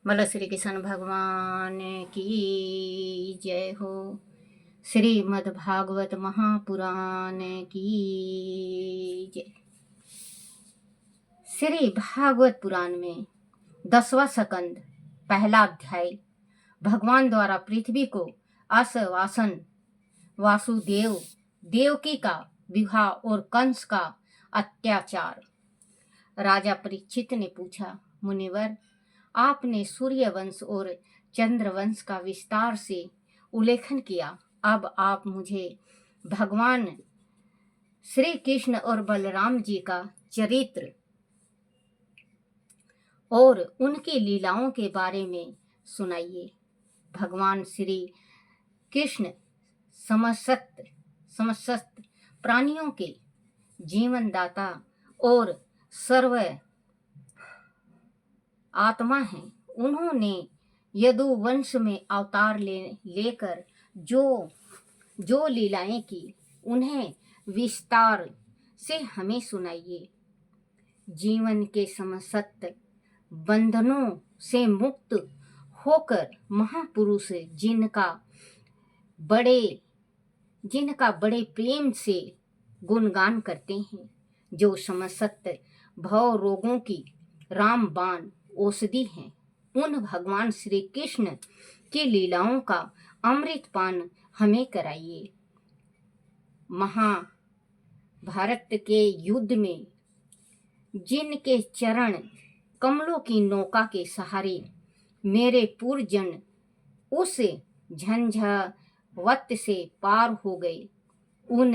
बोलो श्री कृष्ण भगवान की जय हो। श्रीमद् भागवत महापुराण की जय। श्री भागवत पुराण में 10वां स्कंद पहला अध्याय। भगवान द्वारा पृथ्वी को आश्वासन, वासुदेव देवकी का विवाह और कंस का अत्याचार। राजा परीक्षित ने पूछा, मुनिवर, आपने सूर्य वंश और चंद्र वंश का विस्तार से उल्लेखन किया। अब आप मुझे भगवान श्री कृष्ण और बलराम जी का चरित्र और उनकी लीलाओं के बारे में सुनाइए। भगवान श्री कृष्ण समस्त प्राणियों के जीवनदाता और सर्व आत्मा हैं। उन्होंने यदु वंश में अवतार लेकर जो लीलाएं की, उन्हें विस्तार से हमें सुनाइए। जीवन के समस्त बंधनों से मुक्त होकर महापुरुष जिनका बड़े प्रेम से गुणगान करते हैं, जो समस्त भव रोगों की रामबाण औषधि हैं, उन भगवान श्री कृष्ण की लीलाओं का अमृतपान हमें कराइए। महाभारत के युद्ध में जिनके चरण कमलों की नौका के सहारे मेरे पूर्वजन उस झंझावत से पार हो गए, उन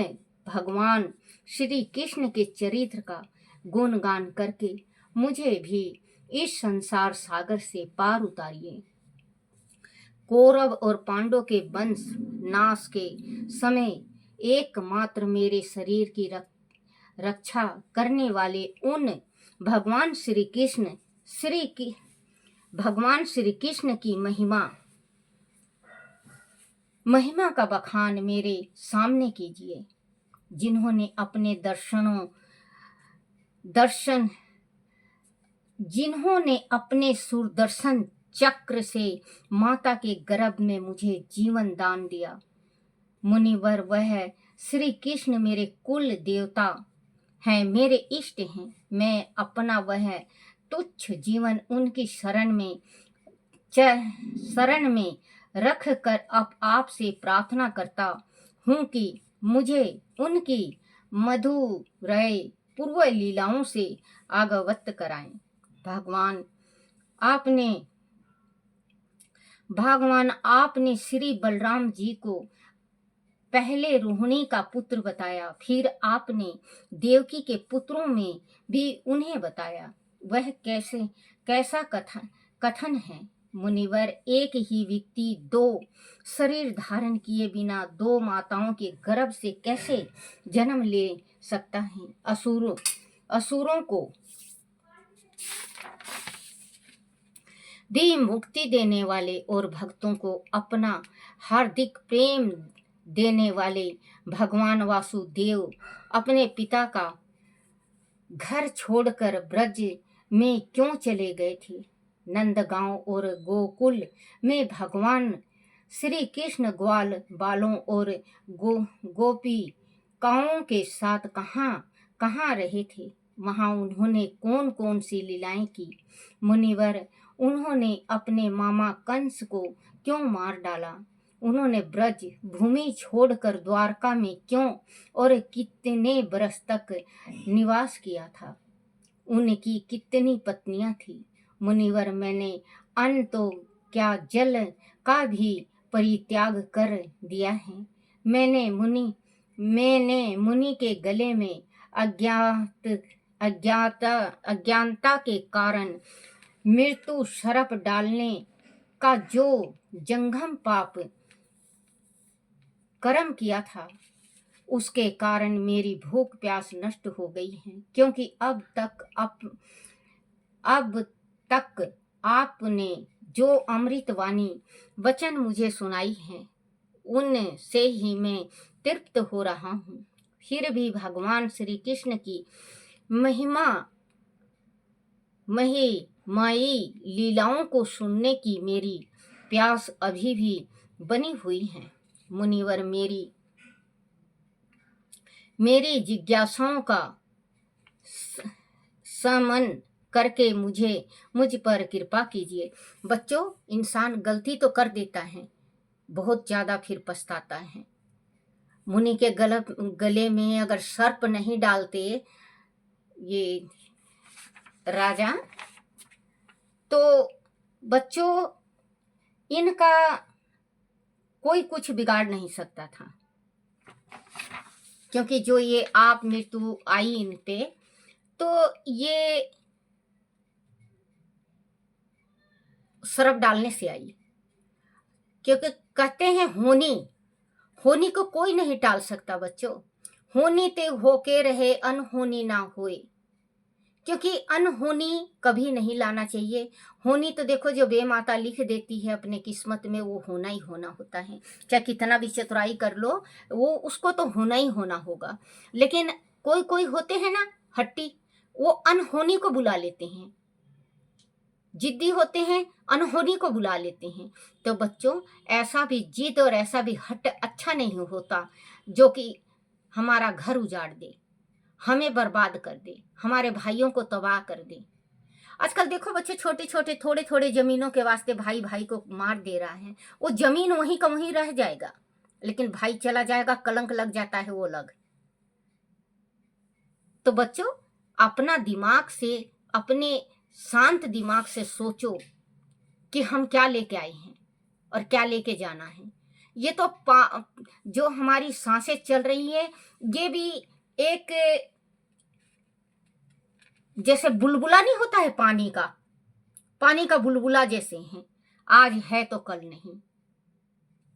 भगवान श्री कृष्ण के चरित्र का गुणगान करके मुझे भी इस संसार सागर से पार उतारिए। कौरव और पांडव के वंश नाश के समय एकमात्र मेरे शरीर की रक्षा करने वाले उन भगवान श्री कृष्ण की महिमा का बखान मेरे सामने कीजिए, जिन्होंने अपने सुदर्शन चक्र से माता के गर्भ में मुझे जीवन दान दिया। मुनिवर, वह श्री कृष्ण मेरे कुल देवता हैं, मेरे इष्ट हैं। मैं अपना वह तुच्छ जीवन उनकी शरण में रख कर आपसे प्रार्थना करता हूँ कि मुझे उनकी मधुरय पूर्व लीलाओं से अवगत कराएं। भगवान आपने श्री बलराम जी को पहले रोहिणी का पुत्र बताया, फिर आपने देवकी के पुत्रों में भी उन्हें बताया। वह कैसा कथन है मुनिवर? एक ही व्यक्ति दो शरीर धारण किए बिना दो माताओं के गर्भ से कैसे जन्म ले सकता है? असुरों को भी मुक्ति देने वाले और भक्तों को अपना हार्दिक प्रेम देने वाले भगवान वासुदेव अपने पिता का घर छोड़कर ब्रज में क्यों चले गए थे? नंदगांव और गोकुल में भगवान श्री कृष्ण ग्वाल बालों और गोपिकाओं के साथ कहाँ रहे थे? वहां उन्होंने कौन कौन सी लीलाएं की? मुनिवर, उन्होंने अपने मामा कंस को क्यों मार डाला? उन्होंने ब्रज भूमि छोड़कर द्वारका में क्यों और कितने बरस तक निवास किया था? उनकी कितनी पत्नियां थी? मुनिवर, मैंने अन्न तो क्या जल का भी परित्याग कर दिया है। मैंने मुनि के गले में अज्ञानता के कारण मृत्यु शरप डालने का जो जंगम पाप कर्म किया था, उसके कारण मेरी भूख प्यास नष्ट हो गई है, क्योंकि अब तक आपने जो अमृतवाणी वचन मुझे सुनाई है, उनसे ही मैं तृप्त हो रहा हूँ। फिर भी भगवान श्री कृष्ण की माई लीलाओं को सुनने की मेरी प्यास अभी भी बनी हुई है। मुनिवर मेरी जिज्ञासाओं का समन करके मुझ पर कृपा कीजिए। बच्चों, इंसान गलती तो कर देता है, बहुत ज्यादा फिर पछताता है। मुनि के गले में अगर सर्प नहीं डालते ये राजा, तो बच्चों इनका कोई कुछ बिगाड़ नहीं सकता था, क्योंकि जो ये आप मृत्यु आई इन पे, तो ये सर्प डालने से आई। क्योंकि कहते हैं होनी को कोई नहीं टाल सकता बच्चों। होनी ते होके रहे, अनहोनी ना होए। क्योंकि अनहोनी कभी नहीं लाना चाहिए। होनी तो देखो, जो बेमाता लिख देती है अपने किस्मत में, वो होना ही होना होता है। चाहे कितना भी चतुराई कर लो, वो उसको तो होना ही होना होगा। लेकिन कोई कोई होते हैं ना हट्टी, वो अनहोनी को बुला लेते हैं, जिद्दी होते हैं, अनहोनी को बुला लेते हैं। तो बच्चों, ऐसा भी जिद और ऐसा भी हट अच्छा नहीं होता, जो कि हमारा घर उजाड़ दे, हमें बर्बाद कर दे, हमारे भाइयों को तबाह कर दे। आजकल देखो बच्चे, छोटे छोटे थोड़े थोड़े जमीनों के वास्ते भाई भाई को मार दे रहा है। वो जमीन वहीं का वहीं रह जाएगा, लेकिन भाई चला जाएगा, कलंक लग जाता है वो अलग। तो बच्चों, अपना दिमाग से, अपने शांत दिमाग से सोचो कि हम क्या लेके आए हैं और क्या लेके जाना है। ये तो जो हमारी सांसें चल रही है, ये भी एक जैसे बुलबुला नहीं होता है पानी का बुलबुला जैसे हैं। आज है तो कल नहीं।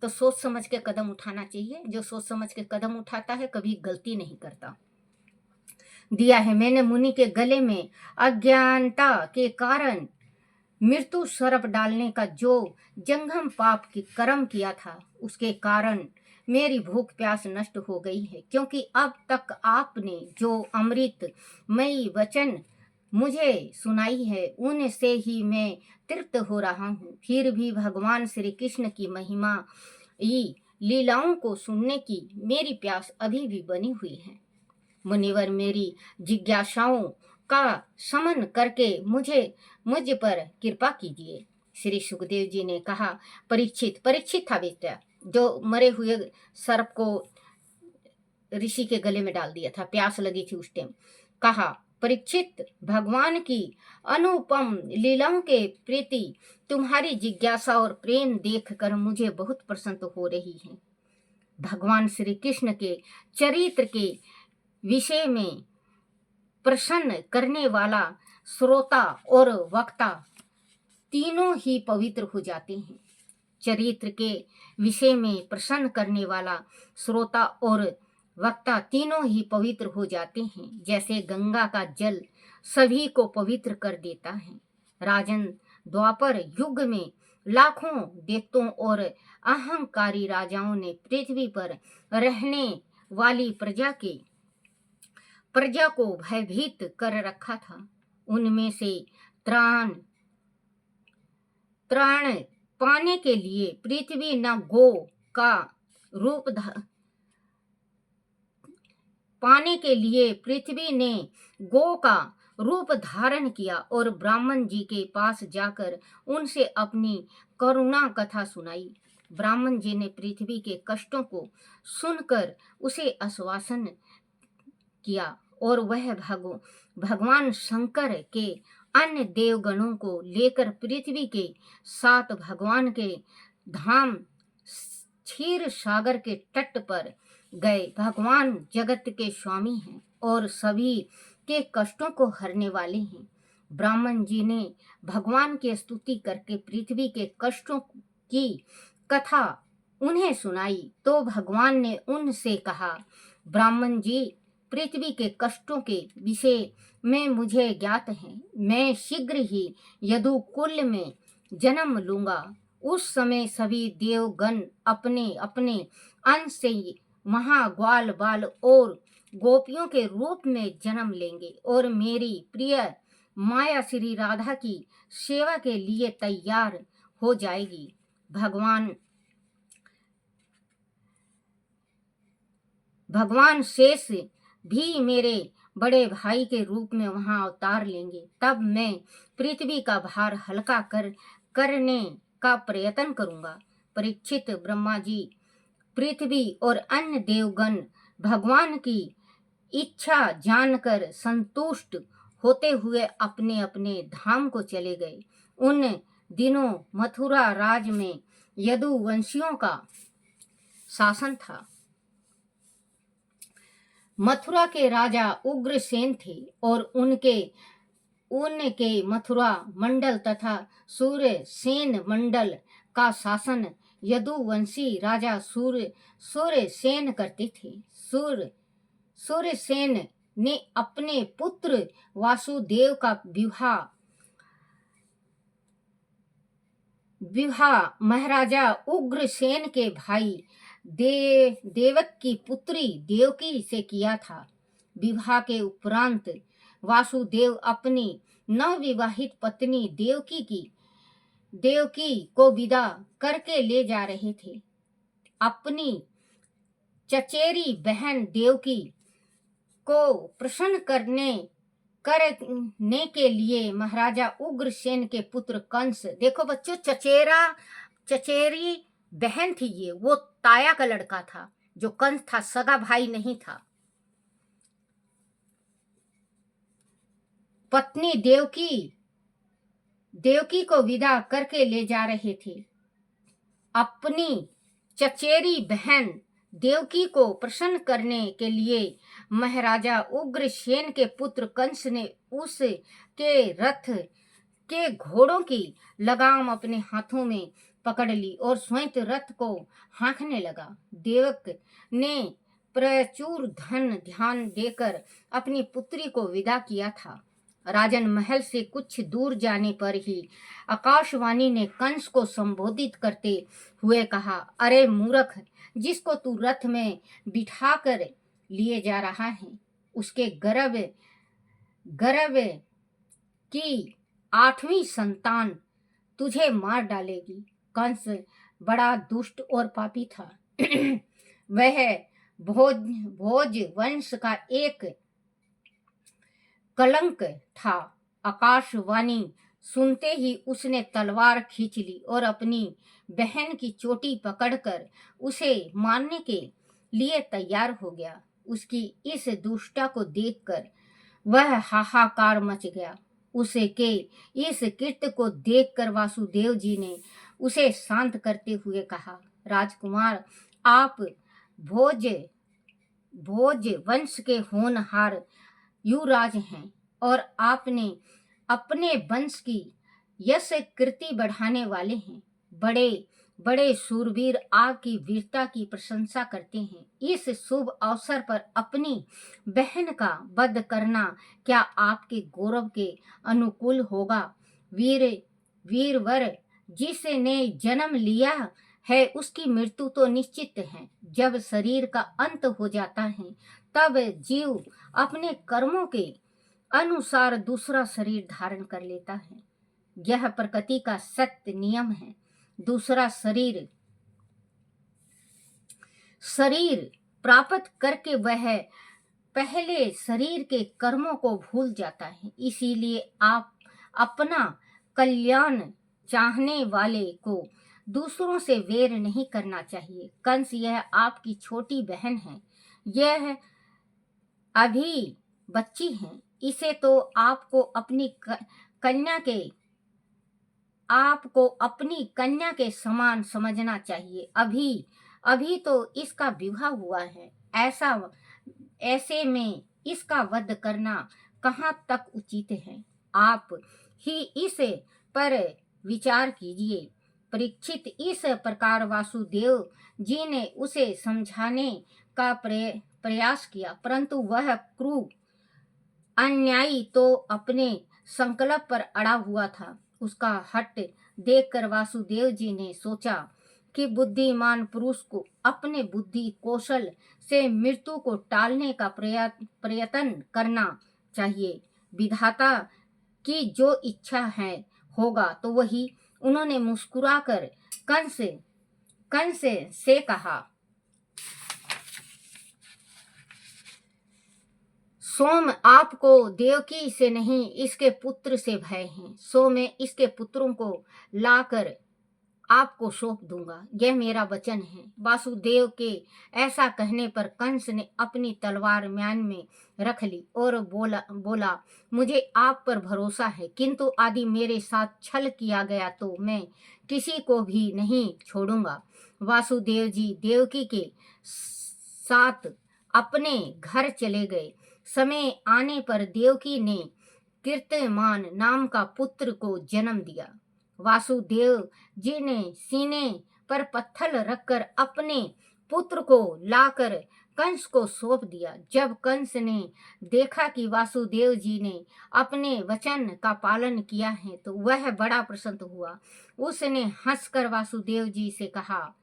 तो सोच समझ के कदम उठाना चाहिए। जो सोच समझ के कदम उठाता है कभी गलती नहीं करता। दिया है मैंने मुनि के गले में अज्ञानता के कारण मृत्यु सर्प डालने का जो जंगम पाप की कर्म किया था, उसके कारण मेरी भूख प्यास नष्ट हो गई है। क्योंकि अब तक आपने जो अमृतमयी वचन मुझे सुनाई है, उनसे ही मैं तृप्त हो रहा हूँ। फिर भी भगवान श्री कृष्ण की महिमा लीलाओं को सुनने की मेरी प्यास अभी भी बनी हुई है। मुनिवर मेरी जिज्ञासाओं का समन करके मुझ पर कृपा कीजिए। श्री सुखदेव जी ने कहा, परीक्षित था बेटा, जो मरे हुए सर्प को ऋषि के गले में डाल दिया था, प्यास लगी थी उस टाइम। कहा, परीक्षित, भगवान की अनुपम लीलाओं के प्रति तुम्हारी जिज्ञासा और प्रेम देखकर मुझे बहुत प्रसन्न हो रही है। भगवान श्री कृष्ण के चरित्र के विषय में प्रसन्न करने वाला श्रोता और वक्ता तीनों ही पवित्र हो जाते हैं। चरित्र के विषय में प्रसन्न करने वाला श्रोता और वक्ता तीनों ही पवित्र हो जाते हैं, जैसे गंगा का जल सभी को पवित्र कर देता है। राजन, द्वापर युग में लाखों दैत्यों और अहंकारी राजाओं ने पृथ्वी पर रहने वाली प्रजा को भयभीत कर रखा था। उनमें से त्राण पाने के लिए पृथ्वी न गो का रूप पाने के लिए पृथ्वी ने गो का रूप धारण किया और ब्राह्मण जी के पास जाकर उनसे अपनी करुणा कथा सुनाई। ब्राह्मण जी ने पृथ्वी के कष्टों को सुनकर उसे आश्वासन किया और वह भगवान शंकर के अन्य देवगणों को लेकर पृथ्वी के 7 भगवान के धाम क्षीर सागर के तट पर गए। भगवान जगत के स्वामी हैं और सभी के कष्टों को हरने वाले हैं। ब्राह्मण जी ने भगवान की स्तुति करके पृथ्वी के कष्टों की कथा उन्हें सुनाई। तो भगवान ने उनसे कहा, ब्राह्मण जी, पृथ्वी के कष्टों के विषय में मुझे ज्ञात है। मैं शीघ्र ही यदुकुल में जन्म लूंगा। उस समय सभी देवगण अपने अपने अंश से वहां ग्वाल बाल और गोपियों के रूप में जन्म लेंगे और मेरी प्रिय माया श्री राधा की सेवा के लिए तैयार हो जाएगी। भगवान शेष भी मेरे बड़े भाई के रूप में वहां अवतार लेंगे। तब मैं पृथ्वी का भार हल्का करने का प्रयत्न करूंगा। परीक्षित, ब्रह्मा जी, पृथ्वी और अन्य देवगण भगवान की इच्छा जानकर संतुष्ट होते हुए अपने अपने धाम को चले गए। उन दिनों मथुरा राज में यदुवंशियों का शासन था। मथुरा के राजा उग्रसेन थे और उनके मथुरा मंडल तथा सूर्यसेन मंडल का शासन यदुवंशी राजा सूर्यसेन करते थे। सूर्यसेन ने अपने पुत्र वासुदेव का विवाह महाराजा उग्रसेन के भाई देवक की पुत्री देवकी से किया था। विवाह के उपरांत वासुदेव अपनी नवविवाहित पत्नी देवकी को विदा करके ले जा रहे थे। अपनी चचेरी बहन देवकी को प्रसन्न करने के लिए महाराजा उग्रसेन के पुत्र कंस, देखो बच्चों, चचेरी बहन थी ये, वो ताया का लड़का था। जो कंस था सगा भाई नहीं था। पत्नी देवकी को विदा करके ले जा रहे थे। अपनी चचेरी बहन देवकी को प्रसन्न करने के लिए महाराजा उग्रसेन के पुत्र कंस ने उसके रथ के घोड़ों की लगाम अपने हाथों में पकड़ ली और स्वयं रथ को हाँकने लगा। देवक ने प्रचुर ध्यान देकर अपनी पुत्री को विदा किया था। राजन महल से कुछ दूर जाने पर ही आकाशवाणी ने कंस को संबोधित करते हुए कहा, अरे मूर्ख, जिसको तू रथ में बिठाकर लिए जा रहा है, उसके गर्भ की 8वीं संतान तुझे मार डालेगी। कंस बड़ा दुष्ट और पापी था। वह भोज वंश का एक कलंक था। आकाशवाणी सुनते ही उसने तलवार खींच ली और अपनी बहन की चोटी पकड़कर उसे मारने के लिए तैयार हो गया। उसकी इस दुष्टता को देखकर वह हाहाकार मच गया। उसके इस कृत्य को देखकर वासुदेव जी ने उसे शांत करते हुए कहा, राजकुमार, आप भोज वंश के होनहार युवराज हैं और आपने अपने वंश की यश कीर्ति बढ़ाने वाले हैं। बड़े बड़े शूरवीर आपकी वीरता की प्रशंसा करते हैं। इस शुभ अवसर पर अपनी बहन का वध करना क्या आपके गौरव के अनुकूल होगा? वीरवर जिसने जन्म लिया है उसकी मृत्यु तो निश्चित है। जब शरीर का अंत हो जाता है तब जीव अपने कर्मों के अनुसार दूसरा शरीर धारण कर लेता है। यह प्रकृति का सत्य नियम है। दूसरा शरीर प्राप्त करके वह पहले शरीर के कर्मों को भूल जाता है। इसीलिए आप अपना कल्याण चाहने वाले को दूसरों से वैर नहीं करना चाहिए। कंस, यह आपकी छोटी बहन है। यह अभी बच्ची है। इसे तो आपको अपनी कन्या के समान समझना चाहिए। अभी तो इसका विवाह हुआ है। ऐसे में इसका वध करना कहाँ तक उचित है? आप ही इस पर विचार कीजिए। परीक्षित, इस प्रकार वासुदेव जी ने उसे समझाने का प्रयास किया, परंतु वह क्रूर अन्यायी तो अपने संकल्प पर अड़ा हुआ था। उसका हट देखकर वासुदेव जी ने सोचा कि बुद्धिमान पुरुष को अपने बुद्धि कौशल से मृत्यु को टालने का प्रयत्न करना चाहिए। विधाता कि जो इच्छा है होगा तो वही। उन्होंने मुस्कुराकर कंस कंस से कहा, सोम, आपको देवकी से नहीं इसके पुत्र से भय है, सो मैं इसके पुत्रों को लाकर आपको सौंप दूंगा, यह मेरा वचन है। वासुदेव के ऐसा कहने पर कंस ने अपनी तलवार म्यान में रख ली और बोला मुझे आप पर भरोसा है, किंतु यदि मेरे साथ छल किया गया तो मैं किसी को भी नहीं छोड़ूंगा। वासुदेव जी देवकी के साथ अपने घर चले गए। समय आने पर देवकी ने कीर्तिमान नाम का पुत्र को जन्म दिया। वासुदेव जी ने सीने पर पत्थर रखकर अपने पुत्र को लाकर कंस को सौंप दिया। जब कंस ने देखा कि वासुदेव जी ने अपने वचन का पालन किया है तो वह बड़ा प्रसन्न हुआ। उसने हंसकर वासुदेव जी से कहा,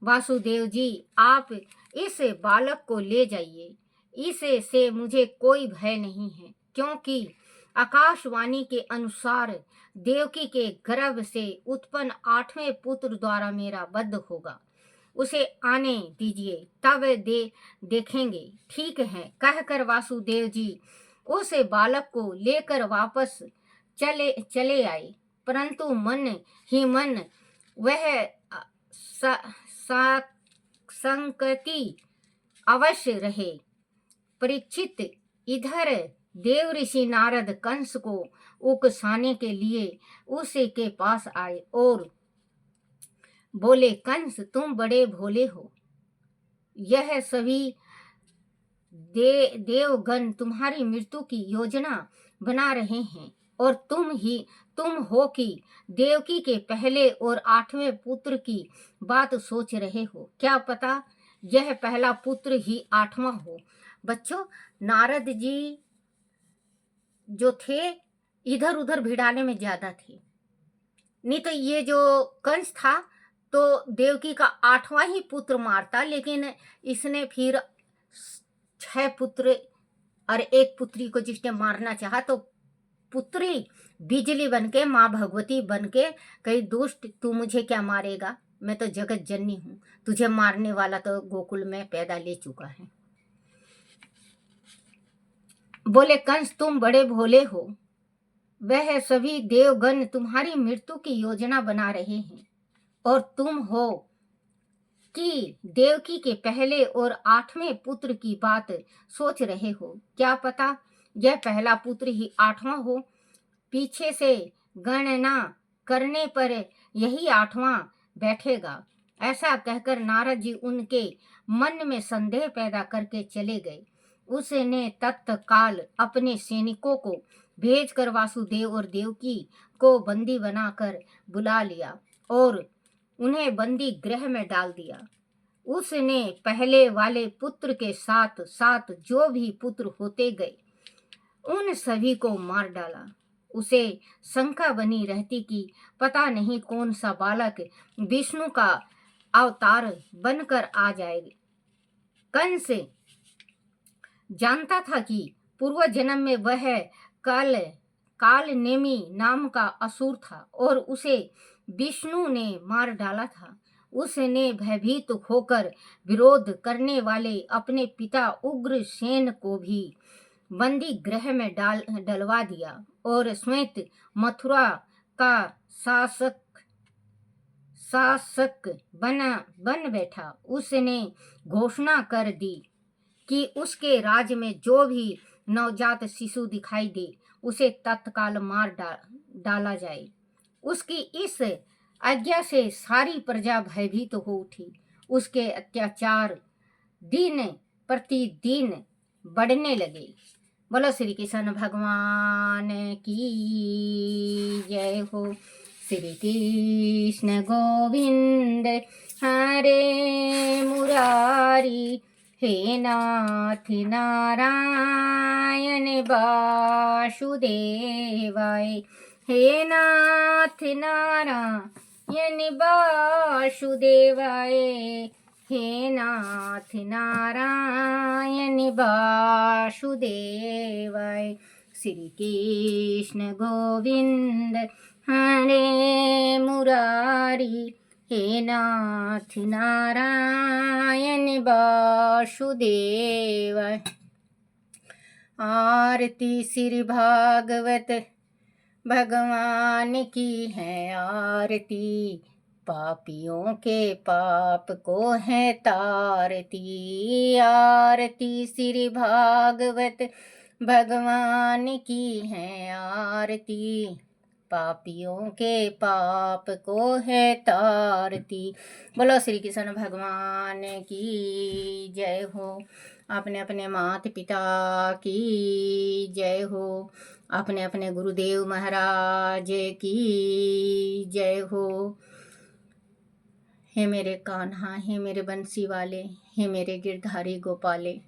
वासुदेव जी, आप इस बालक को ले जाइए, इसे से मुझे कोई भय नहीं है, क्योंकि आकाशवाणी के अनुसार देवकी के गर्भ से उत्पन्न 8वें पुत्र द्वारा मेरा वध होगा। उसे आने दीजिए, तब देखेंगे। ठीक है, कहकर वासुदेव जी उस बालक को लेकर वापस चले आए, परंतु मन ही मन वह संकटी अवश्य रहे। परीक्षित, इधर देव ऋषि नारद कंस को उकसाने के लिए उसके पास आए और बोले, कंस, तुम बड़े भोले हो, यह सभी देवगण तुम्हारी मृत्यु की योजना बना रहे हैं और तुम हो कि देवकी के पहले और 8वें पुत्र की बात सोच रहे हो। क्या पता यह पहला पुत्र ही 8वां हो। बच्चों, नारद जी जो थे इधर उधर भिड़ाने में ज्यादा थे, नहीं तो ये जो कंस था तो देवकी का 8वां ही पुत्र मारता, लेकिन इसने फिर 6 पुत्र और 1 पुत्री को जिसने मारना चाहा तो पुत्री बिजली बनके, माँ भगवती बनके कही, दुष्ट, तू मुझे क्या मारेगा, मैं तो जगत जननी हूँ, तुझे मारने वाला तो गोकुल में पैदा ले चुका है। बोले, कंस, तुम बड़े भोले हो, वह सभी देवगण तुम्हारी मृत्यु की योजना बना रहे हैं और तुम हो कि देवकी के पहले और 8वें पुत्र की बात सोच रहे हो। क्या पता यह पहला पुत्र ही 8वां हो। पीछे से गणना करने पर यही 8वां बैठेगा। ऐसा कहकर नारद जी उनके मन में संदेह पैदा करके चले गए। उसने तत्काल अपने सैनिकों को भेजकर वासुदेव और देवकी को बंदी बनाकर बुला लिया और उन्हें बंदी गृह में डाल दिया। उसने पहले वाले पुत्र के साथ साथ जो भी पुत्र होते गए उन सभी को मार डाला। उसे शंका बनी रहती कि पता नहीं कौन सा बालक विष्णु का अवतार बनकर आ जाएगा। कंस जानता था कि पूर्व जन्म में वह कालनेमी नाम का असुर था और उसे विष्णु ने मार डाला था। उसने भयभीत होकर विरोध करने वाले अपने पिता उग्रसेन को भी बंदी गृह में डलवा दिया और स्वयं मथुरा का शासक बन बैठा। उसने घोषणा कर दी कि उसके राज्य में जो भी नवजात शिशु दिखाई दे उसे तत्काल मार डाला जाए। उसकी इस आज्ञा से सारी प्रजा भयभीत हो उठी। उसके अत्याचार दिन प्रतिदिन बढ़ने लगे। बोलो श्री कृष्ण भगवान की जय हो। श्री कृष्ण गोविंद हरे मुरारी, हे नाथ नारायण वासुदेवाय, हे नाथ नारायण वासुदेवाय, हे नाथ नारायण वासुदेवाय। श्री कृष्ण गोविंद हरे मुरारी, हे नाथ नारायण वासुदेव। आरती श्री भागवत भगवान की है आरती, पापियों के पाप को है तारती। आरती श्री भागवत भगवान की है आरती, पापियों के पाप को है तारती। बोलो श्री कृष्ण भगवान की जय हो। अपने अपने माता पिता की जय हो। अपने अपने गुरुदेव महाराज की जय हो। हे मेरे कान्हा, हे मेरे बंसी वाले, हे मेरे गिरधारी गोपाले,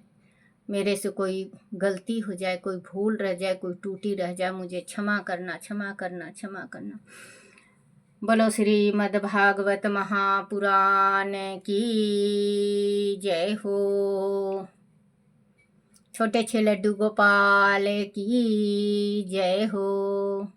मेरे से कोई गलती हो जाए, कोई भूल रह जाए, कोई टूटी रह जाए, मुझे क्षमा करना, क्षमा करना, क्षमा करना। बोलो श्रीमद् भागवत महापुराण की जय हो। छोटे छे लड्डू गोपाल की जय हो।